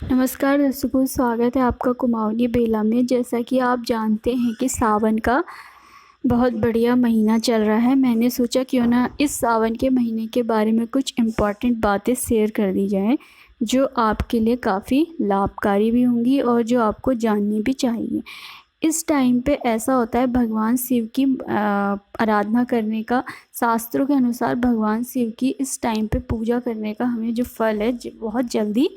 नमस्कार दर्शकों, स्वागत है आपका कुमाऊनी बेला में। जैसा कि आप जानते हैं कि सावन का बहुत बढ़िया महीना चल रहा है। मैंने सोचा क्यों ना इस सावन के महीने के बारे में कुछ इम्पॉर्टेंट बातें शेयर कर दी जाएं, जो आपके लिए काफ़ी लाभकारी भी होंगी और जो आपको जाननी भी चाहिए। इस टाइम पे ऐसा होता है, भगवान शिव की आराधना करने का, शास्त्रों के अनुसार भगवान शिव की इस टाइम पे पूजा करने का हमें जो फल है बहुत जल्दी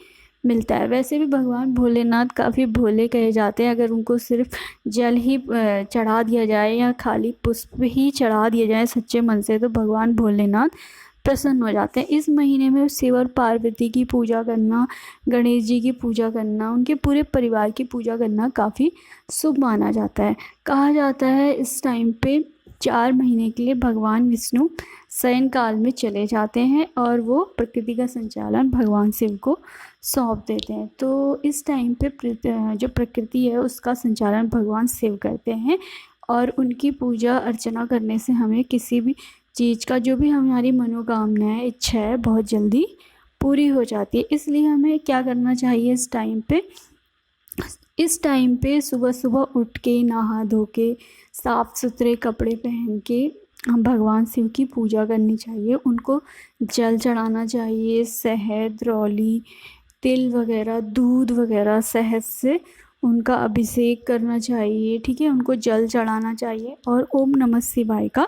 मिलता है। वैसे भी भगवान भोलेनाथ काफ़ी भोले कहे जाते हैं। अगर उनको सिर्फ जल ही चढ़ा दिया जाए या खाली पुष्प ही चढ़ा दिया जाए सच्चे मन से, तो भगवान भोलेनाथ प्रसन्न हो जाते हैं। इस महीने में शिव और पार्वती की पूजा करना, गणेश जी की पूजा करना, उनके पूरे परिवार की पूजा करना काफ़ी शुभ माना जाता है। कहा जाता है इस टाइम पे 4 महीने के लिए भगवान विष्णु शयन काल में चले जाते हैं और वो प्रकृति का संचालन भगवान शिव को सौंप देते हैं। तो इस टाइम पे जो प्रकृति है उसका संचालन भगवान शिव करते हैं और उनकी पूजा अर्चना करने से हमें किसी भी चीज़ का, जो भी हमारी मनोकामना है, इच्छा है, बहुत जल्दी पूरी हो जाती है। इसलिए हमें क्या करना चाहिए इस टाइम पे सुबह सुबह उठ के नहा धो के साफ़ सुथरे कपड़े पहन के हम भगवान शिव की पूजा करनी चाहिए। उनको जल चढ़ाना चाहिए, शहद, रौली, तिल वगैरह, दूध वगैरह, शहद से उनका अभिषेक करना चाहिए। ठीक है, उनको जल चढ़ाना चाहिए और ओम नमः शिवाय का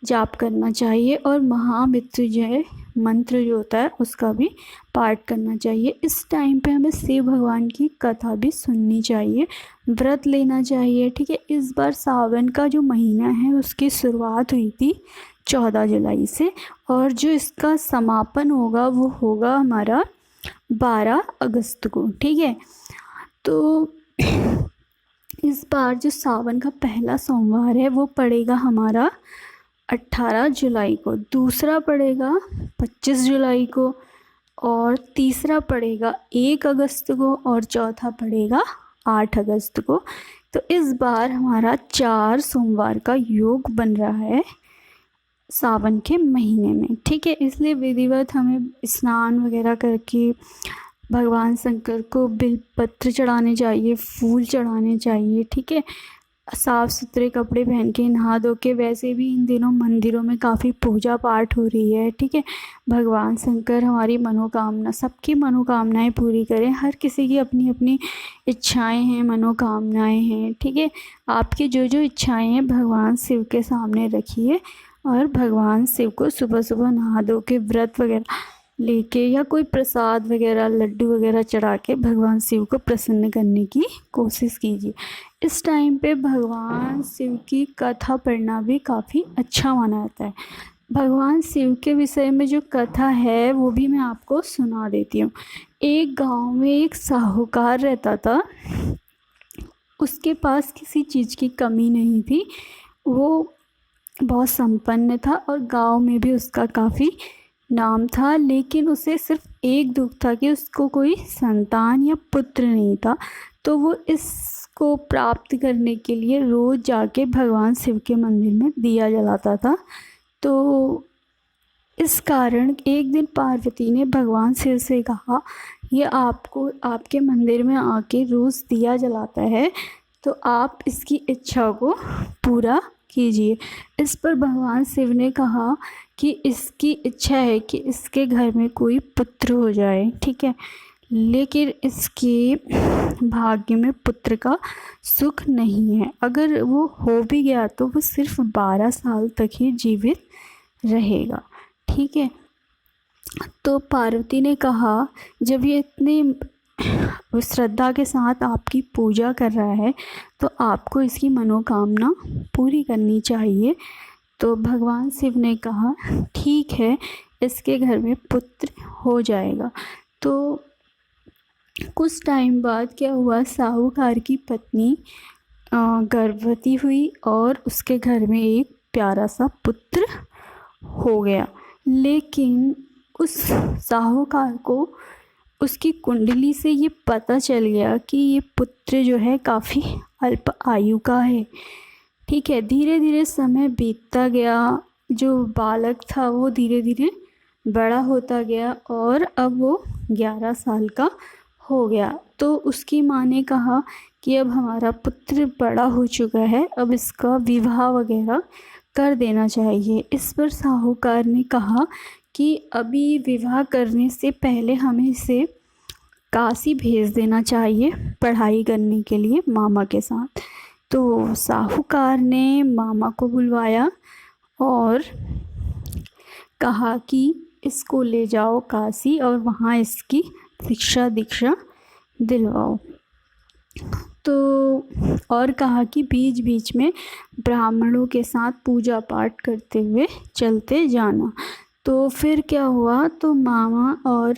जाप करना चाहिए और महामृत्युंजय मंत्र जो होता है उसका भी पाठ करना चाहिए। इस टाइम पे हमें शिव भगवान की कथा भी सुननी चाहिए, व्रत लेना चाहिए। ठीक है, इस बार सावन का जो महीना है उसकी शुरुआत हुई थी 14 जुलाई से और जो इसका समापन होगा वो होगा हमारा 12 अगस्त को। ठीक है, तो इस बार जो सावन का पहला सोमवार है वो पड़ेगा हमारा 18 जुलाई को, दूसरा पड़ेगा 25 जुलाई को और तीसरा पड़ेगा 1 अगस्त को और चौथा पड़ेगा 8 अगस्त को। तो इस बार हमारा 4 सोमवार का योग बन रहा है सावन के महीने में। ठीक है, इसलिए विधिवत हमें स्नान वगैरह करके भगवान शंकर को बिलपत्र चढ़ाने चाहिए, फूल चढ़ाने चाहिए। ठीक है, साफ़ सुथरे कपड़े पहन के नहा धो के। वैसे भी इन दिनों मंदिरों में काफ़ी पूजा पाठ हो रही है। ठीक है, भगवान शंकर हमारी मनोकामना, सबकी मनोकामनाएं पूरी करें। हर किसी की अपनी अपनी इच्छाएं हैं, मनोकामनाएं हैं। ठीक है, आपकी जो जो इच्छाएं हैं भगवान शिव के सामने रखिए और भगवान शिव को सुबह सुबह नहा धो के व्रत वगैरह लेके या कोई प्रसाद वगैरह, लड्डू वगैरह चढ़ा के भगवान शिव को प्रसन्न करने की कोशिश कीजिए। इस टाइम पे भगवान शिव की कथा पढ़ना भी काफ़ी अच्छा माना जाता है। भगवान शिव के विषय में जो कथा है वो भी मैं आपको सुना देती हूँ। एक गांव में एक साहूकार रहता था। उसके पास किसी चीज़ की कमी नहीं थी, वो बहुत संपन्न था और गांव में भी उसका काफ़ी नाम था। लेकिन उसे सिर्फ एक दुख था कि उसको कोई संतान या पुत्र नहीं था। तो वो इसको प्राप्त करने के लिए रोज़ जाके भगवान शिव के मंदिर में दिया जलाता था। तो इस कारण एक दिन पार्वती ने भगवान शिव से कहा, ये आपको आपके मंदिर में आके रोज़ दिया जलाता है, तो आप इसकी इच्छा को पूरा कीजिए। इस पर भगवान शिव ने कहा कि इसकी इच्छा है कि इसके घर में कोई पुत्र हो जाए। ठीक है, लेकिन इसके भाग्य में पुत्र का सुख नहीं है। अगर वो हो भी गया तो वो सिर्फ 12 साल तक ही जीवित रहेगा। ठीक है, तो पार्वती ने कहा, जब ये इतनी श्रद्धा के साथ आपकी पूजा कर रहा है तो आपको इसकी मनोकामना पूरी करनी चाहिए। तो भगवान शिव ने कहा, ठीक है, इसके घर में पुत्र हो जाएगा। तो कुछ टाइम बाद क्या हुआ, साहूकार की पत्नी गर्भवती हुई और उसके घर में एक प्यारा सा पुत्र हो गया। लेकिन उस साहूकार को उसकी कुंडली से ये पता चल गया कि ये पुत्र जो है काफ़ी अल्प आयु का है। ठीक है, धीरे धीरे समय बीतता गया। जो बालक था वो धीरे धीरे बड़ा होता गया और अब वो 11 साल का हो गया। तो उसकी माँ ने कहा कि अब हमारा पुत्र बड़ा हो चुका है, अब इसका विवाह वगैरह कर देना चाहिए। इस पर साहूकार ने कहा कि अभी विवाह करने से पहले हमें इसे काशी भेज देना चाहिए पढ़ाई करने के लिए मामा के साथ। तो साहूकार ने मामा को बुलवाया और कहा कि इसको ले जाओ काशी और वहाँ इसकी शिक्षा दीक्षा दिलवाओ। तो और कहा कि बीच बीच में ब्राह्मणों के साथ पूजा पाठ करते हुए चलते जाना। तो फिर क्या हुआ, तो मामा और